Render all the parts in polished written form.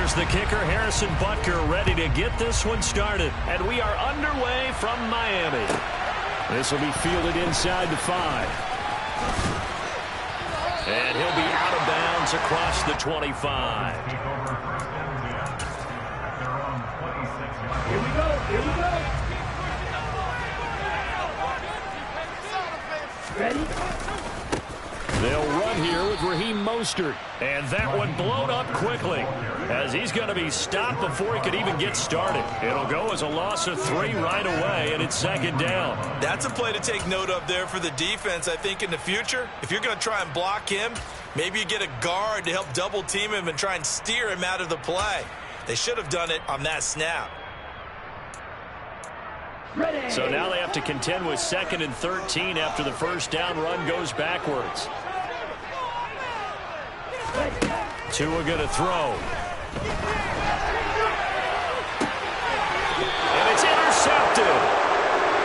Here's the kicker, Harrison Butker, ready to get this one started. And we are underway from Miami. This will be fielded inside the 5. And he'll be out of bounds across the 25. Here we go. Here we go. Ready? They'll run here with Raheem Mostert. And that one blown up quickly, as he's going to be stopped before he could even get started. It'll go as a loss of 3 right away, and it's 2nd down. That's a play to take note of there for the defense, I think, in the future. If you're going to try and block him, maybe you get a guard to help double team him and try and steer him out of the play. They should have done it on that snap. Ready. So now they have to contend with 2nd and 13 after the first down run goes backwards. Tua going to throw. And it's intercepted.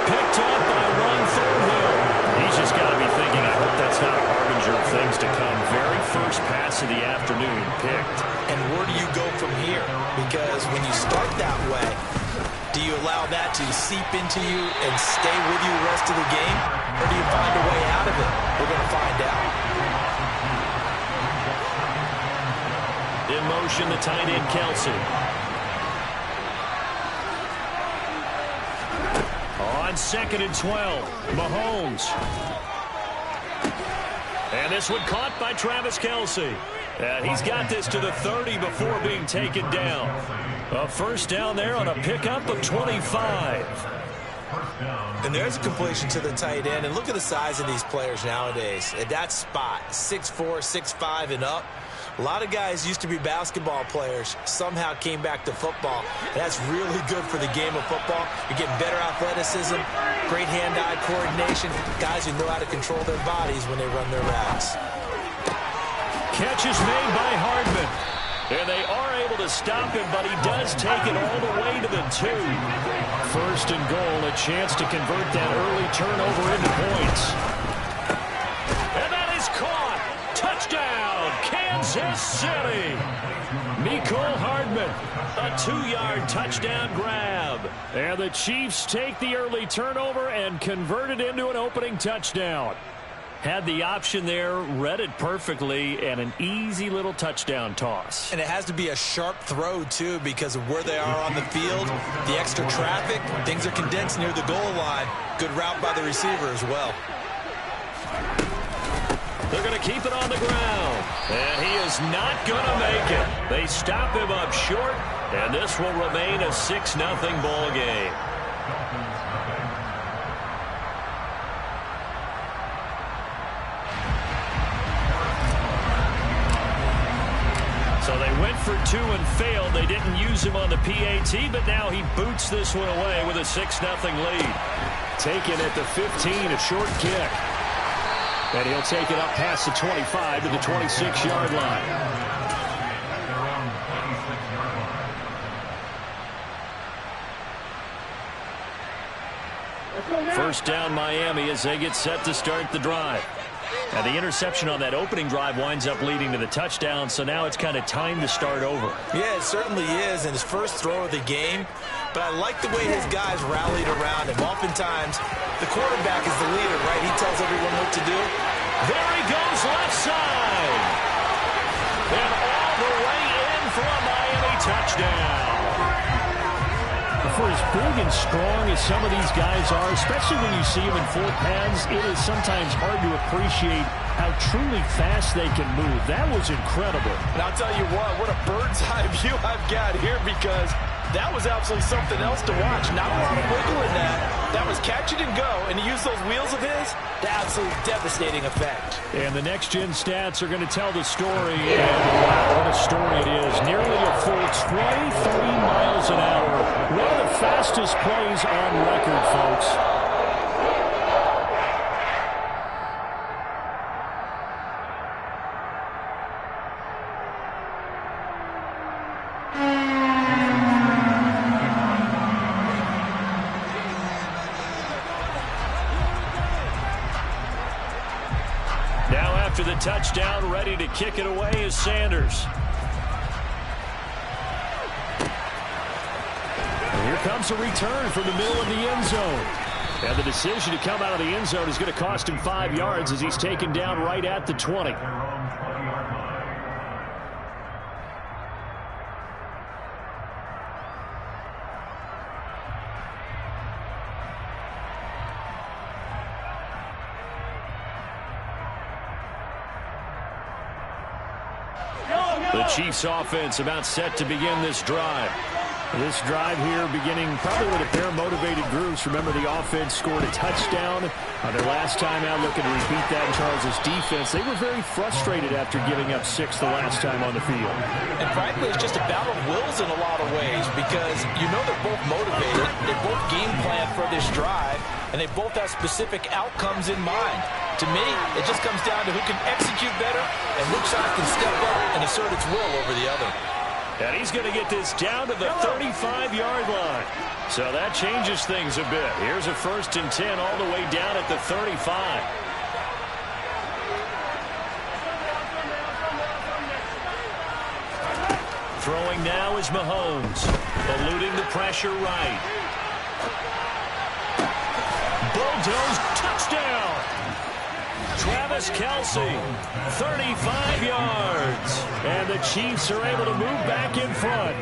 Picked off by Ron Thornhill. He's just got to be thinking, I hope that's not a harbinger of things to come. Very first pass of the afternoon picked. And where do you go from here? Because when you start that way, do you allow that to seep into you and stay with you the rest of the game? Or do you find a way out of it? We're going to find out. In motion, the tight end, Kelsey. On 2nd and 12, Mahomes. And this one caught by Travis Kelsey. And he's got this to the 30 before being taken down. A first down there on a pickup of 25. And there's a completion to the tight end. And look at the size of these players nowadays. At that spot, 6'4", 6'5", and up. A lot of guys used to be basketball players, somehow came back to football. And that's really good for the game of football. You're getting better athleticism, great hand-eye coordination, guys who know how to control their bodies when they run their routes. Catch is made by Hardman. And they are able to stop him, but he does take it all the way to the 2. 1st and goal, a chance to convert that early turnover into points. And that is caught. Touchdown, Kansas City. Mecole Hardman, a 2-yard touchdown grab. And the Chiefs take the early turnover and convert it into an opening touchdown. Had the option there, read it perfectly, and an easy little touchdown toss. And it has to be a sharp throw, too, because of where they are on the field, the extra traffic, things are condensed near the goal line. Good route by the receiver as well. They're going to keep it on the ground, and he is not going to make it. They stop him up short, and this will remain a 6-0 ball game. So they went for 2 and failed. They didn't use him on the PAT, but now he boots this one away with a 6-0 lead. Taken at the 15, a short kick. And he'll take it up past the 25 to the 26-yard line. First down Miami as they get set to start the drive. And the interception on that opening drive winds up leading to the touchdown, so now it's kind of time to start over. Yeah, it certainly is, and his first throw of the game. But I like the way his guys rallied around him. Oftentimes, the quarterback is the leader, right? He tells everyone what to do. There he goes, left side. And all the way in for a Miami touchdown. For as big and strong as some of these guys are, especially when you see them in full pads, it is sometimes hard to appreciate how truly fast they can move. That was incredible. And I'll tell you what a bird's eye view I've got here, because that was absolutely something else to watch. Not a lot of wiggle in that. That was catch it and go, and he used those wheels of his to absolutely devastating effect. And the next-gen stats are going to tell the story, and wow, what a story it is. Nearly a full 23 miles an hour. One of the fastest plays on record, folks. After the touchdown, ready to kick it away is Sanders. Here comes a return from the middle of the end zone. And the decision to come out of the end zone is going to cost him 5 yards as he's taken down right at the 20. The Chiefs offense about set to begin this drive. This drive here beginning probably with a pair of motivated groups. Remember, the offense scored a touchdown on their last time out, looking to repeat that in Charles' defense. They were very frustrated after giving up 6 the last time on the field. And frankly, it's just a battle of wills in a lot of ways because you know they're both motivated. They both game plan for this drive, and they both have specific outcomes in mind. To me, it just comes down to who can execute better and which side can step up and assert its will over the other. And he's going to get this down to the 35-yard line. So that changes things a bit. Here's a 1st and 10 all the way down at the 35. Throwing now is Mahomes, eluding the pressure right. Bulldoze, touchdown! Travis Kelce, 35 yards. And the Chiefs are able to move back in front.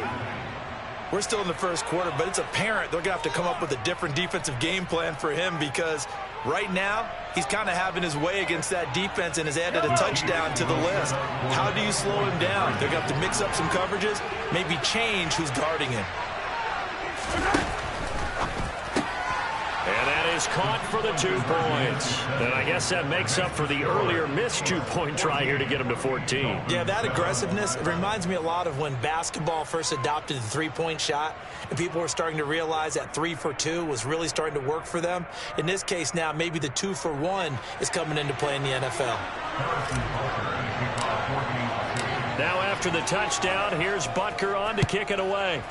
We're still in the first quarter, but it's apparent they're going to have to come up with a different defensive game plan for him because right now he's kind of having his way against that defense and has added a touchdown to the list. How do you slow him down? They're going to have to mix up some coverages, maybe change who's guarding him. And that is caught for the 2 points. And I guess that makes up for the earlier missed 2-point try here to get him to 14. Yeah, that aggressiveness, it reminds me a lot of when basketball first adopted the 3-point shot and people were starting to realize that 3 for 2 was really starting to work for them. In this case now, maybe the 2 for 1 is coming into play in the NFL. Now after the touchdown, here's Butker on to kick it away.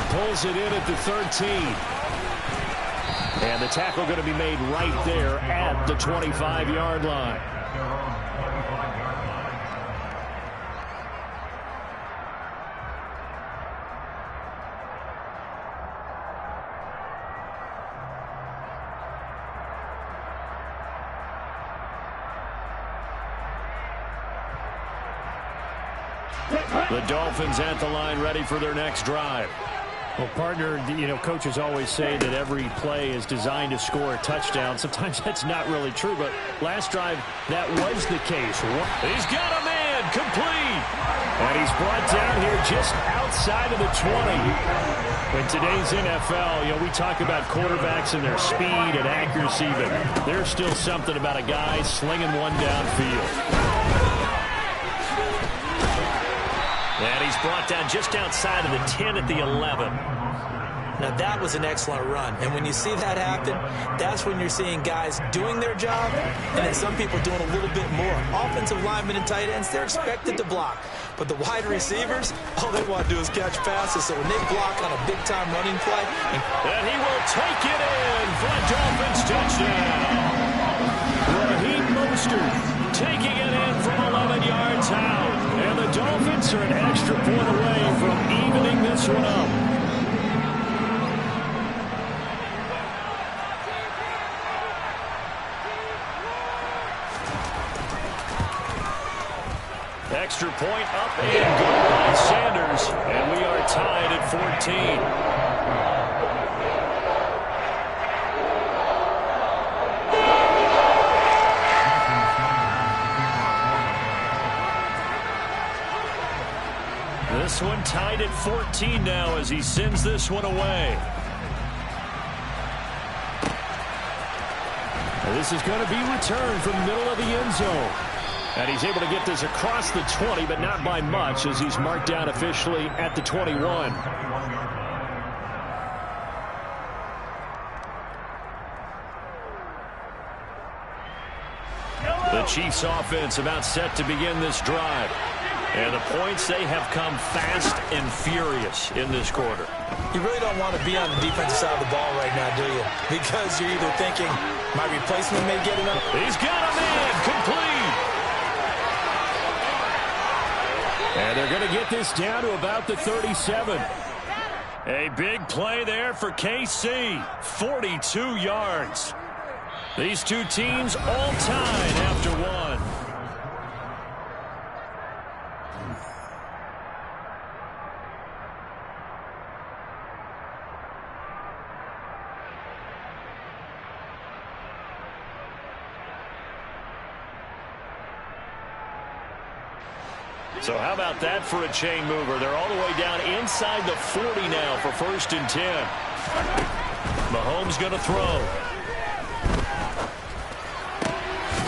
Pulls it in at the 13. And the tackle going to be made right there at the 25-yard line. The Dolphins at the line ready for their next drive. Well, partner, you know, coaches always say that every play is designed to score a touchdown. Sometimes that's not really true, but last drive, that was the case. He's got a man, complete. And he's brought down here just outside of the 20. In today's NFL, you know, we talk about quarterbacks and their speed and accuracy, but there's still something about a guy slinging one downfield. And he's brought down just outside of the 10 at the 11. Now, that was an excellent run. And when you see that happen, that's when you're seeing guys doing their job and then some people doing a little bit more. Offensive linemen and tight ends, they're expected to block. But the wide receivers, all they want to do is catch passes. So when they block on a big-time running play. And he will take it in for a Dolphins touchdown. Raheem Mostert taking it in from 11 yards out. And the Dolphins are an extra point away from evening this one up. Extra point up and good by Sanders. And we are tied at 14. This one tied at 14 now as he sends this one away. This is going to be returned from the middle of the end zone. And he's able to get this across the 20, but not by much as he's marked down officially at the 21. The Chiefs offense about set to begin this drive. And the points, they have come fast and furious in this quarter. You really don't want to be on the defensive side of the ball right now, do you? Because you're either thinking, my replacement may get enough. He's got a man, complete. And they're going to get this down to about the 37. A big play there for KC. 42 yards. These two teams all tied after one. So how about that for a chain mover? They're all the way down inside the 40 now for 1st and 10. Mahomes going to throw.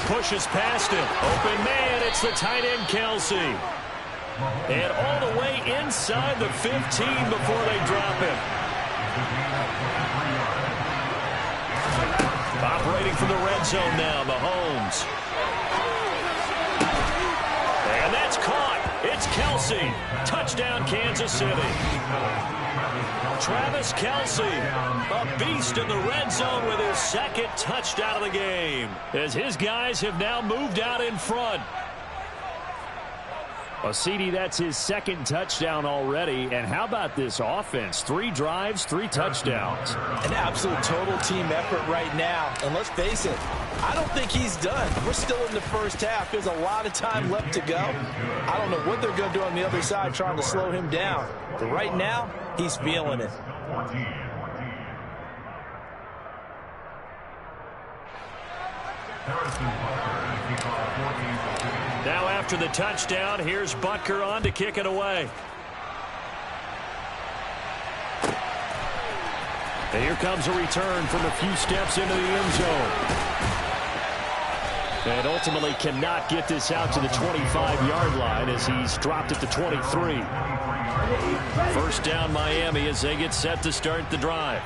Pushes past him. Open man. It's the tight end, Kelsey. And all the way inside the 15 before they drop him. Operating from the red zone now, Mahomes. And that's caught. It's Kelsey. Touchdown, Kansas City. Travis Kelsey, a beast in the red zone with his 2nd touchdown of the game, as his guys have now moved out in front. Well, CD, that's his 2nd touchdown already. And how about this offense? 3 drives, 3 touchdowns. An absolute total team effort right now. And let's face it, I don't think he's done. We're still in the first half. There's a lot of time left to go. I don't know what they're going to do on the other side trying to slow him down. But right now, he's feeling it. Now after the touchdown, here's Butker on to kick it away. And here comes a return from a few steps into the end zone. And ultimately cannot get this out to the 25-yard line as he's dropped at the 23. 1st down Miami as they get set to start the drive.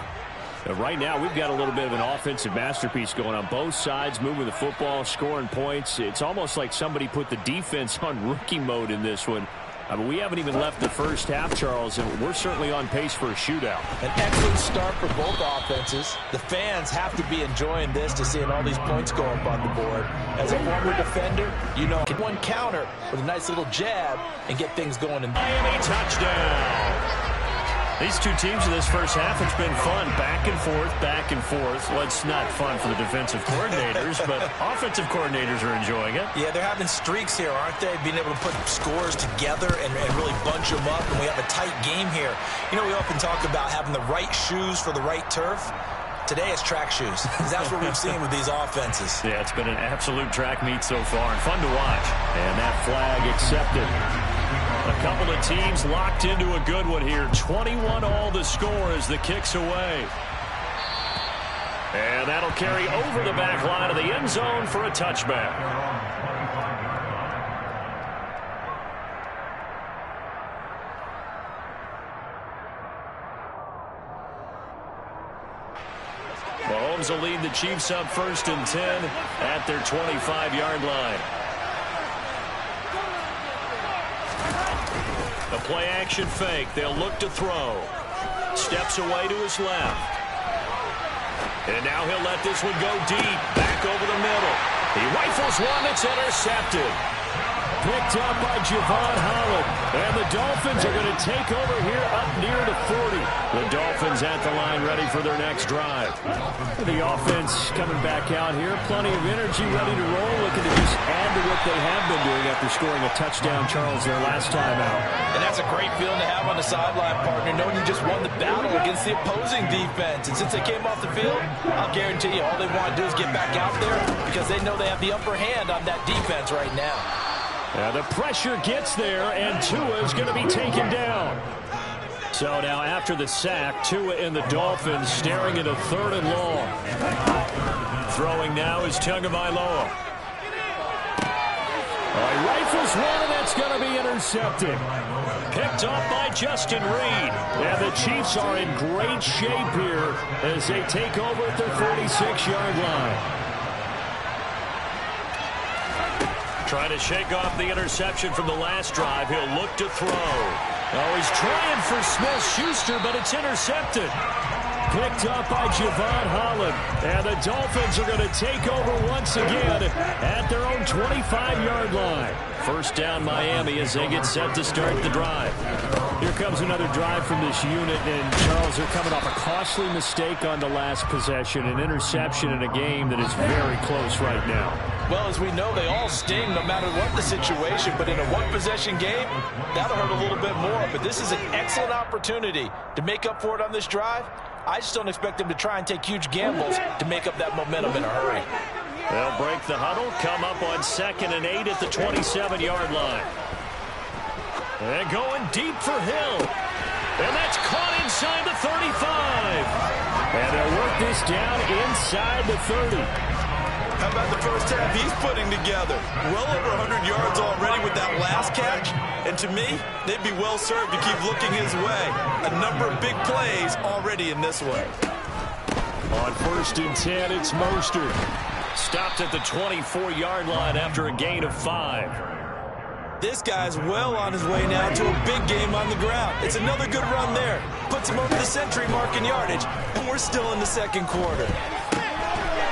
Right now, we've got a little bit of an offensive masterpiece going on both sides, moving the football, scoring points. It's almost like somebody put the defense on rookie mode in this one. I mean, we haven't even left the first half, Charles, and we're certainly on pace for a shootout. An excellent start for both offenses. The fans have to be enjoying this to seeing all these points go up on the board. As a former defender, you know, one counter with a nice little jab and get things going. In Miami touchdown. These two teams in this first half, it's been fun. Back and forth, back and forth. Well, it's not fun for the defensive coordinators, but offensive coordinators are enjoying it. Yeah, they're having streaks here, aren't they? Being able to put scores together and really bunch them up, and we have a tight game here. You know, we often talk about having the right shoes for the right turf. Today it's track shoes, because that's what we've seen with these offenses. Yeah, it's been an absolute track meet so far, and fun to watch. And that flag accepted. A couple of teams locked into a good one here. 21 all the score as the kick's away. And that'll carry over the back line of the end zone for a touchback. Mahomes will lead the Chiefs up 1st and 10 at their 25-yard line. A play-action fake. They'll look to throw. Steps away to his left. And now he'll let this one go deep. Back over the middle. He rifles one that's intercepted. Picked up by Javon Holland. And the Dolphins are going to take over here up near the 40. The Dolphins at the line ready for their next drive. The offense coming back out here. Plenty of energy, ready to roll. Looking to just add to what they have been doing after scoring a touchdown, Charles, their last time out. And that's a great feeling to have on the sideline, partner, knowing you just won the battle against the opposing defense. And since they came off the field, I'll guarantee you all they want to do is get back out there because they know they have the upper hand on that defense right now. The pressure gets there, and Tua is going to be taken down. So now after the sack, Tua and the Dolphins staring at a 3rd and long. Throwing now is Tagovailoa. He rifles one, and that's going to be intercepted. Picked up by Justin Reed. And the Chiefs are in great shape here as they take over at their 46-yard line. Trying to shake off the interception from the last drive. He'll look to throw. Oh, he's trying for Smith-Schuster, but it's intercepted. picked up by Javon Holland. And the Dolphins are going to take over once again at their own 25-yard line. First down Miami as they get set to start the drive. Here comes another drive from this unit, and Charles, they're coming off a costly mistake on the last possession, an interception in a game that is very close right now. Well, as we know, they all sting no matter what the situation, but in a one-possession game, that'll hurt a little bit more. But this is an excellent opportunity to make up for it on this drive. I just don't expect them to try and take huge gambles to make up that momentum in a hurry. They'll break the huddle, come up on 2nd and 8 at the 27-yard line. And going deep for Hill. And that's caught inside the 35. And they'll work this down inside the 30. How about the first half he's putting together? Well over 100 yards already with that last catch. And to me, they'd be well served to keep looking his way. A number of big plays already in this one. On 1st and 10, it's Mostert. Stopped at the 24-yard line after a gain of 5. This guy's well on his way now to a big game on the ground. It's another good run there. Puts him over the century mark in yardage, and we're still in the second quarter.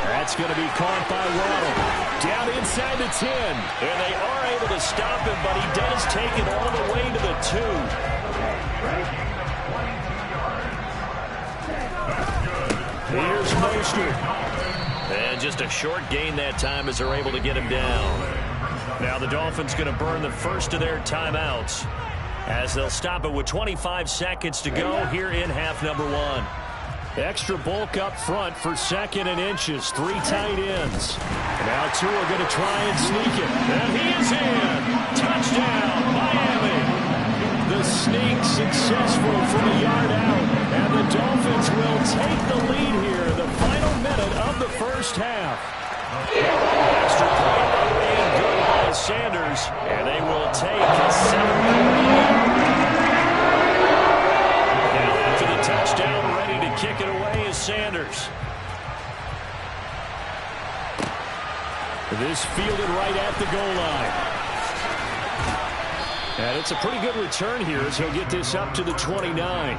That's going to be caught by Waddle. Down inside the 10. And they are able to stop him, but he does take it all the way to the 2. Here's Mostert. And just a short gain that time as they're able to get him down. Now the Dolphins going to burn the first of their timeouts as they'll stop it with 25 seconds to go here in half number 1. Extra bulk up front for 2nd and inches. 3 tight ends. Now 2 are going to try and sneak it. And he is in. Touchdown, Miami. The sneak successful from a yard out. And the Dolphins will take the lead here in the final minute of the first half. Extra point being good by Sanders. And they will take a 7-point lead. Now after the touchdown, ready to kick it away is Sanders. This fielded right at the goal line. And it's a pretty good return here as he'll get this up to the 29.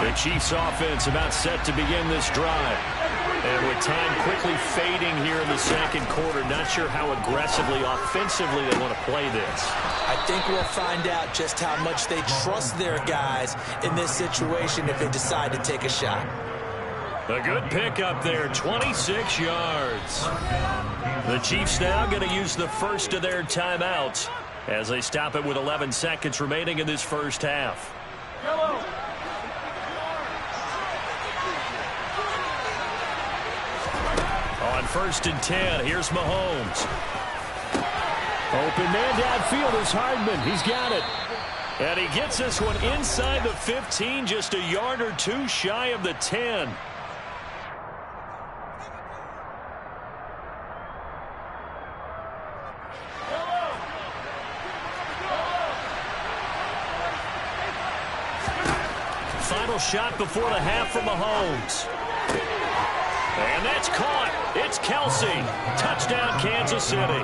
The Chiefs offense about set to begin this drive. And with time quickly fading here in the second quarter, not sure how aggressively, offensively they want to play this. I think we'll find out just how much they trust their guys in this situation if they decide to take a shot. A good pickup there, 26 yards. The Chiefs now going to use the first of their timeouts as they stop it with 11 seconds remaining in this first half. On 1st and 10, here's Mahomes. Open man downfield is Hardman. He's got it. And he gets this one inside the 15, just a yard or 2 shy of the 10. Final shot before the half from Mahomes. And that's caught. It's Kelsey. Touchdown, Kansas City.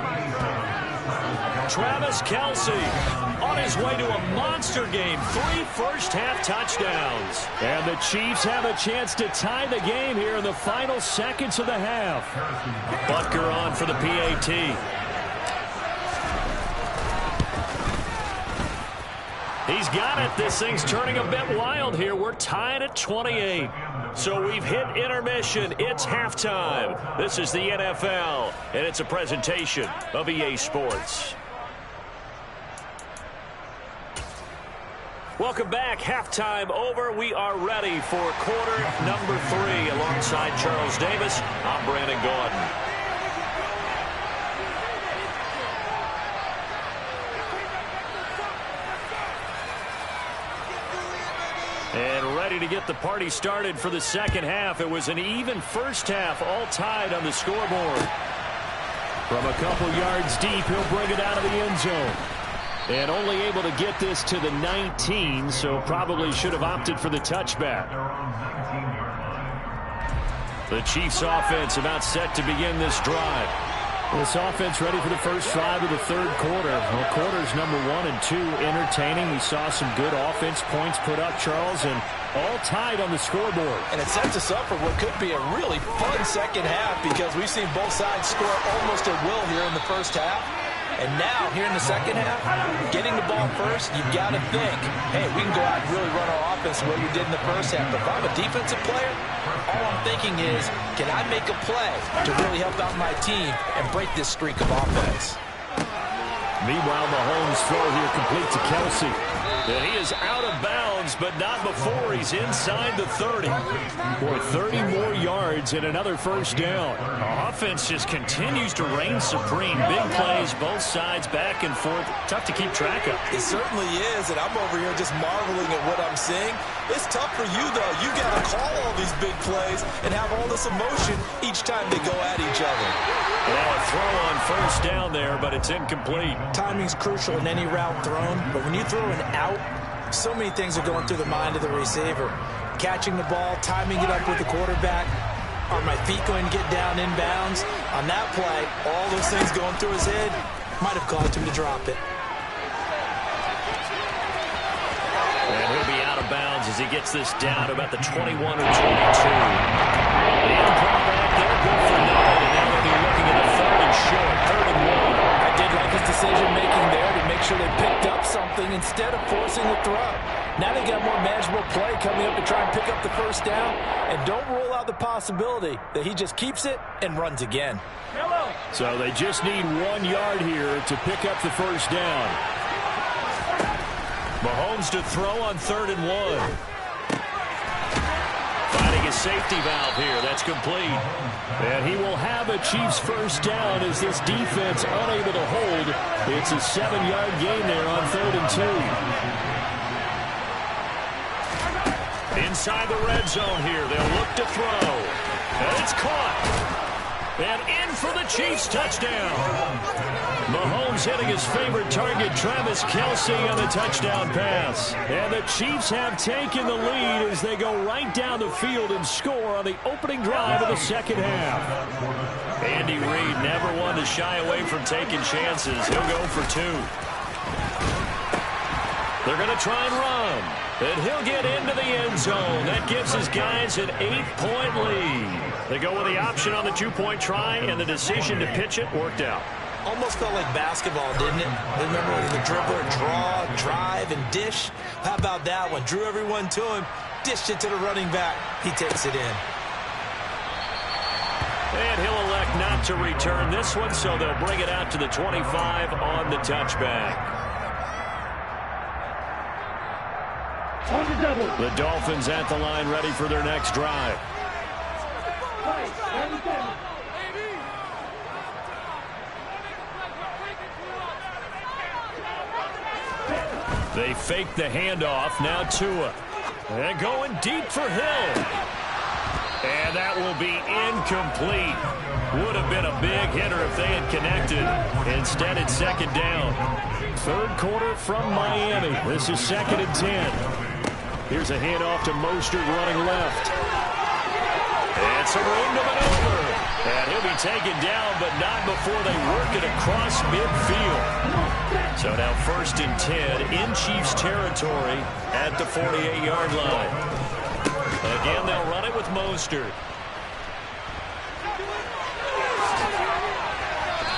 Travis Kelsey on his way to a monster game. 3 first-half touchdowns. And the Chiefs have a chance to tie the game here in the final seconds of the half. Butker on for the PAT. He's got it. This thing's turning a bit wild here. We're tied at 28. So we've hit intermission. It's halftime. This is the NFL, and it's a presentation of EA Sports. Welcome back. Halftime over. We are ready for quarter number 3. Alongside Charles Davis, I'm Brandon Gaudin. And ready to get the party started for the second half. It was an even first half, all tied on the scoreboard. From a couple yards deep, he'll bring it out of the end zone. And only able to get this to the 19, so probably should have opted for the touchback. The Chiefs offense about set to begin this drive. This offense ready for the first drive of the third quarter. Well, quarters number 1 and 2 entertaining. We saw some good offense points put up, Charles, and all tied on the scoreboard. And it sets us up for what could be a really fun second half because we've seen both sides score almost at will here in the first half. And now, here in the second half, getting the ball first, you've got to think, hey, we can go out and really run our offense the way we did in the first half. But if I'm a defensive player, all I'm thinking is, can I make a play to really help out my team and break this streak of offense? Meanwhile, Mahomes' throw here complete to Kelsey. And he is out of bounds, but not before he's inside the 30. For 30 more yards and another first down. Offense just continues to reign supreme. Big plays, both sides, back and forth. Tough to keep track of. It certainly is, and I'm over here just marveling at what I'm seeing. It's tough for you, though. You got to call all these big plays and have all this emotion each time they go at each other. Now a throw on first down there, but it's incomplete. Timing's crucial in any route thrown, but when you throw an out, so many things are going through the mind of the receiver. Catching the ball, timing it up with the quarterback. Are my feet going to get down inbounds? On that play, all those things going through his head might have caused him to drop it. And he'll be out of bounds as he gets this down to about the 21 or 22. The improv back there, good for nothing, and now they'll be looking at a third and short, 3rd and 1. I did like his decision-making there to make sure they picked up something instead of forcing the throw. Now they got more manageable play coming up to try and pick up the first down, and don't rule out the possibility that he just keeps it and runs again. So they just need 1 yard here to pick up the first down. Mahomes to throw on 3rd and 1. Finding a safety valve here. That's complete. And he will have a Chiefs first down as this defense unable to hold. It's a 7-yard gain there on 3rd and 2. Inside the red zone here. They'll look to throw. And it's caught. And in for the Chiefs touchdown. Mahomes hitting his favorite target, Travis Kelce, on the touchdown pass. And the Chiefs have taken the lead as they go right down the field and score on the opening drive of the second half. Andy Reid never one to shy away from taking chances. He'll go for 2. They're going to try and run. And he'll get into the end zone. That gives his guys an 8-point lead. They go with the option on the 2-point try, and the decision to pitch it worked out. Almost felt like basketball, didn't it? Remember the dribbler, draw, drive, and dish? How about that one? Drew everyone to him, dished it to the running back. He takes it in. And he'll elect not to return this one, so they'll bring it out to the 25 on the touchback. The Dolphins at the line ready for their next drive. They fake the handoff. Now Tua. And going deep for Hill. And that will be incomplete. Would have been a big hitter if they had connected. Instead, it's 2nd down. 3rd quarter from Miami. This is 2nd and 10. Here's a handoff to Mostert running left. And some room to maneuver. And he'll be taken down, but not before they work it across midfield. So now 1st and 10 in Chiefs territory at the 48-yard line. Again, they'll run it with Mostert.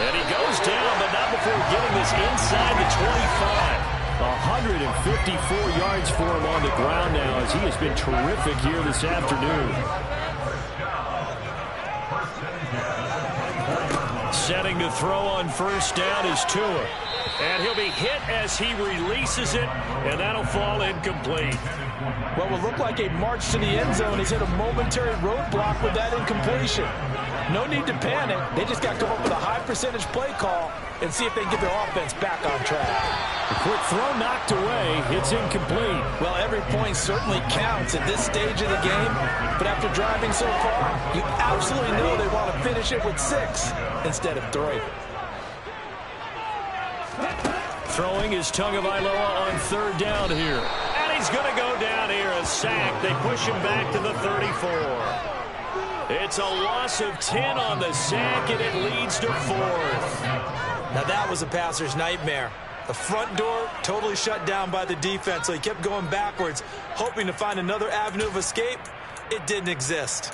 And he goes down, but not before getting this inside the 25. 154 yards for him on the ground now as he has been terrific here this afternoon. Setting to throw on first down is Tua. And he'll be hit as he releases it, and that'll fall incomplete. What will look like a march to the end zone has hit a momentary roadblock with that incompletion. No need to panic. They just got to come up with a high percentage play call and see if they can get their offense back on track. A quick throw knocked away. It's incomplete. Well, every point certainly counts at this stage of the game. But after driving so far, you absolutely know they want to finish it with 6 instead of 3. Throwing is Tagovailoa on 3rd down here. And he's going to go down here, a sack. They push him back to the 34. It's a loss of 10 on the sack, and it leads to 4th. Now that was a passer's nightmare. The front door totally shut down by the defense, so he kept going backwards, hoping to find another avenue of escape. It didn't exist.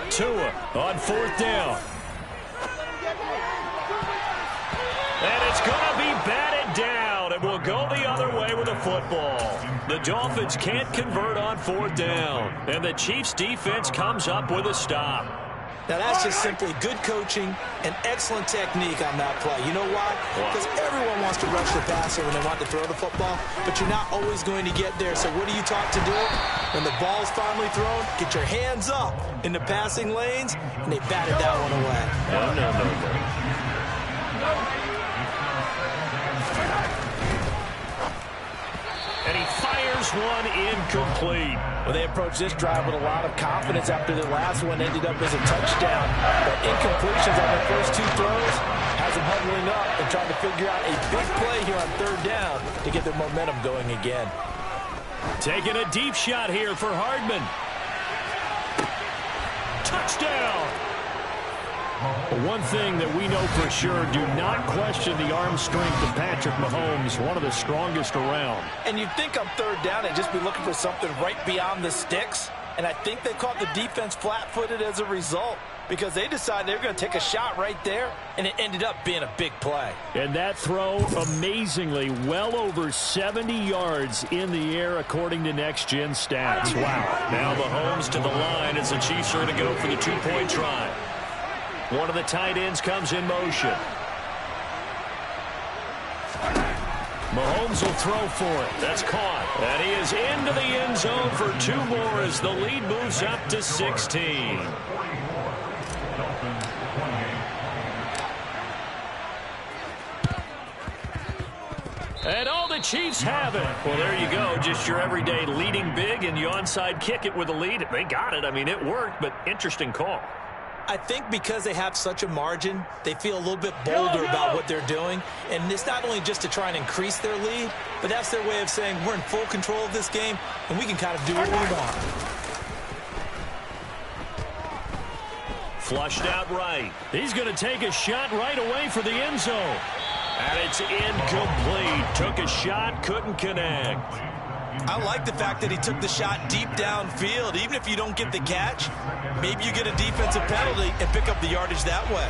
Tua on 4th down. And it's going to be batted down, and we'll go the other way with the football. The Dolphins can't convert on 4th down, and the Chiefs' defense comes up with a stop. Now, that's just simply good coaching and excellent technique on that play. You know why? Because everyone wants to rush the passer when they want to throw the football, but you're not always going to get there. So what are you taught to do? When the ball's finally thrown, get your hands up in the passing lanes, and they batted that one away. No. And he fires one incomplete. Well, they approached this drive with a lot of confidence after the last one ended up as a touchdown. But incompletions on their first 2 throws has them huddling up and trying to figure out a big play here on 3rd down to get their momentum going again. Taking a deep shot here for Hardman. Touchdown! One thing that we know for sure, do not question the arm strength of Patrick Mahomes, one of the strongest around. And you'd think on 3rd down they'd just be looking for something right beyond the sticks. And I think they caught the defense flat-footed as a result, because they decided they were going to take a shot right there, and it ended up being a big play. And that throw, amazingly, well over 70 yards in the air, according to Next Gen Stats. Wow. Now Mahomes to the line as the Chiefs are going to go for the 2-point try. One of the tight ends comes in motion. Mahomes will throw for it. That's caught. And he is into the end zone for 2 more as the lead moves up to 16. And all the Chiefs have it. Well, there you go. Just your everyday leading big, and you onside kick it with a lead. They got it. I mean, it worked, but interesting call. I think because they have such a margin, they feel a little bit bolder about what they're doing. And it's not only just to try and increase their lead, but that's their way of saying we're in full control of this game, and we can kind of do what we want. Flushed out right. He's going to take a shot right away for the end zone. And it's incomplete. Took a shot, couldn't connect. I like the fact that he took the shot deep downfield. Even if you don't get the catch, maybe you get a defensive penalty and pick up the yardage that way.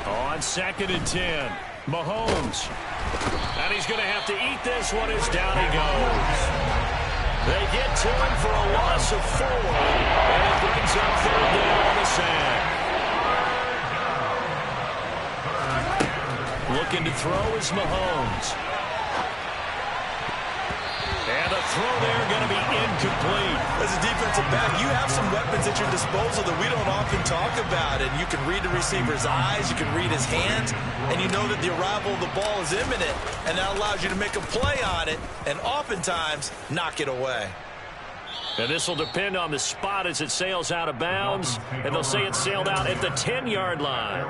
On 2nd and 10, Mahomes. And he's going to have to eat this one as down he goes. They get to him for a loss of 4. And it brings up 3rd down on the sack. Looking to throw is Mahomes. And the throw there going to be incomplete. As a defensive back, you have some weapons at your disposal that we don't often talk about. And you can read the receiver's eyes, you can read his hands, and you know that the arrival of the ball is imminent. And that allows you to make a play on it and oftentimes knock it away. And this will depend on the spot as it sails out of bounds. And they'll say it sailed out at the 10-yard line.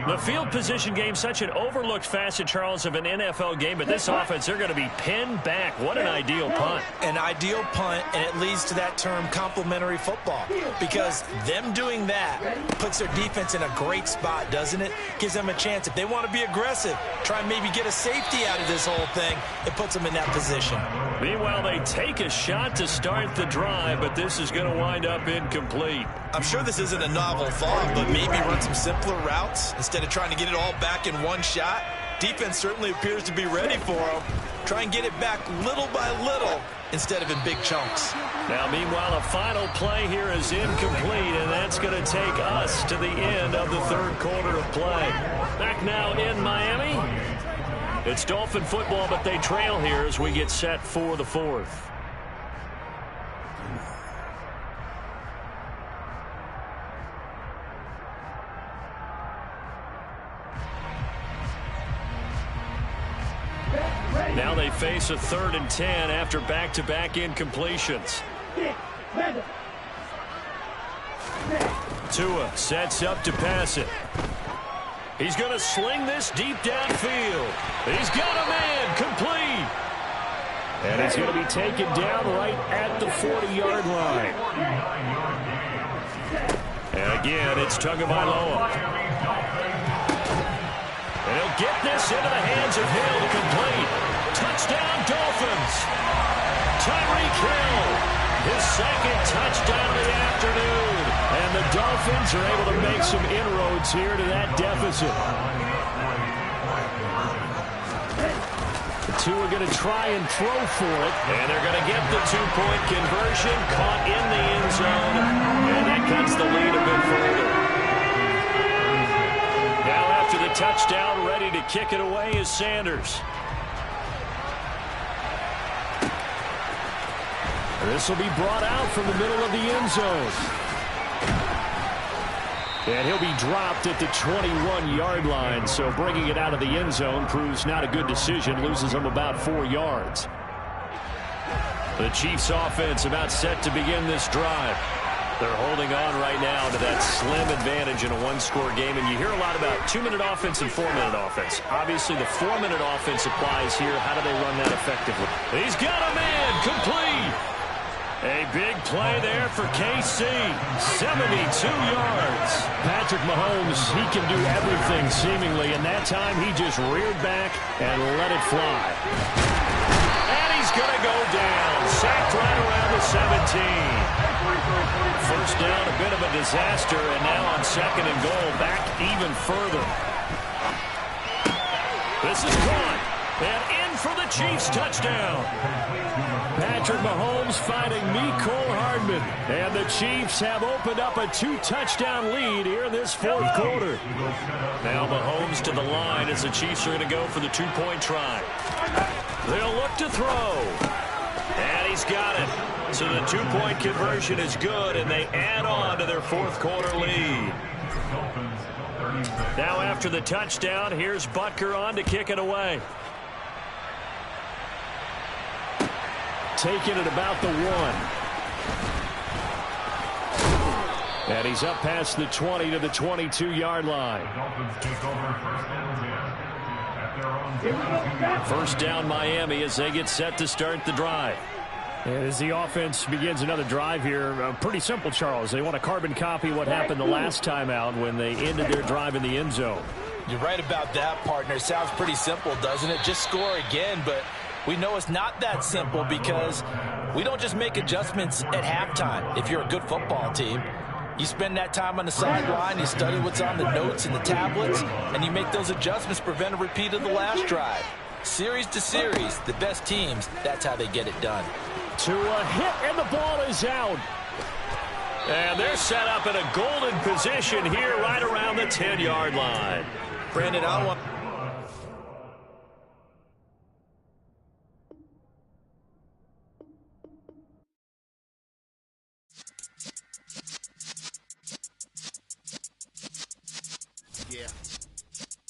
The field position game, such an overlooked facet, Charles, of an NFL game. But this offense, they're going to be pinned back. What an ideal punt. An ideal punt, and it leads to that term complementary football. Because them doing that puts their defense in a great spot, doesn't it? Gives them a chance. If they want to be aggressive, try and maybe get a safety out of this whole thing, it puts them in that position. Meanwhile, they take a shot to start the drive, but this is going to wind up incomplete. I'm sure this isn't a novel thought, but maybe run some simpler routes instead of trying to get it all back in one shot. Defense certainly appears to be ready for them. Try and get it back little by little instead of in big chunks. Now, meanwhile, a final play here is incomplete, and that's going to take us to the end of the 3rd quarter of play. Back now in Miami. It's Dolphin football, but they trail here as we get set for the 4th. Now they face a 3rd and 10 after back-to-back incompletions. Tua sets up to pass it. He's going to sling this deep downfield. He's got a man, complete. And he's going to be taken down right at the 40-yard line. And again, it's Tagovailoa. And he'll get this into the hands of Hill, complete. Touchdown, Dolphins. Tyreek Hill, his second touchdown of the afternoon. And the Dolphins are able to make some inroads here to that deficit. The two are going to try and throw for it. And they're going to get the two-point conversion, caught in the end zone. And that cuts the lead a bit further. Now after the touchdown, ready to kick it away is Sanders. This will be brought out from the middle of the end zone. And he'll be dropped at the 21-yard line, so bringing it out of the end zone proves not a good decision, loses him about 4 yards. The Chiefs offense about set to begin this drive. They're holding on right now to that slim advantage in a one-score game, and you hear a lot about 2-minute offense and 4-minute offense. Obviously, the 4-minute offense applies here. How do they run that effectively? He's got a man, complete. A big play there for KC. 72 yards. Patrick Mahomes, he can do everything seemingly, and that time he just reared back and let it fly. And he's going to go down. Sacked right around the 17. First down, a bit of a disaster, and now on second and goal, back even further. This is caught. And in for the Chiefs touchdown. Patrick Mahomes finding Mecole Hardman. And the Chiefs have opened up a 2-touchdown lead here in this fourth quarter. Now Mahomes to the line as the Chiefs are going to go for the two-point try. They'll look to throw. And he's got it. So the two-point conversion is good, and they add on to their fourth quarter lead. Now after the touchdown, here's Butker on to kick it away. Taking it about the 1. And he's up past the 20 to the 22-yard line. First down Miami as they get set to start the drive. And as the offense begins another drive here, pretty simple, Charles. They want to carbon copy what happened the last time out when they ended their drive in the end zone. You're right about that, partner. Sounds pretty simple, doesn't it? Just score again, but we know it's not that simple because we don't just make adjustments at halftime. If you're a good football team, you spend that time on the sideline, you study what's on the notes and the tablets, and you make those adjustments to prevent a repeat of the last drive. Series to series, the best teams, that's how they get it done. To a hit, and the ball is out. And they're set up in a golden position here right around the 10-yard line. Brandon, I want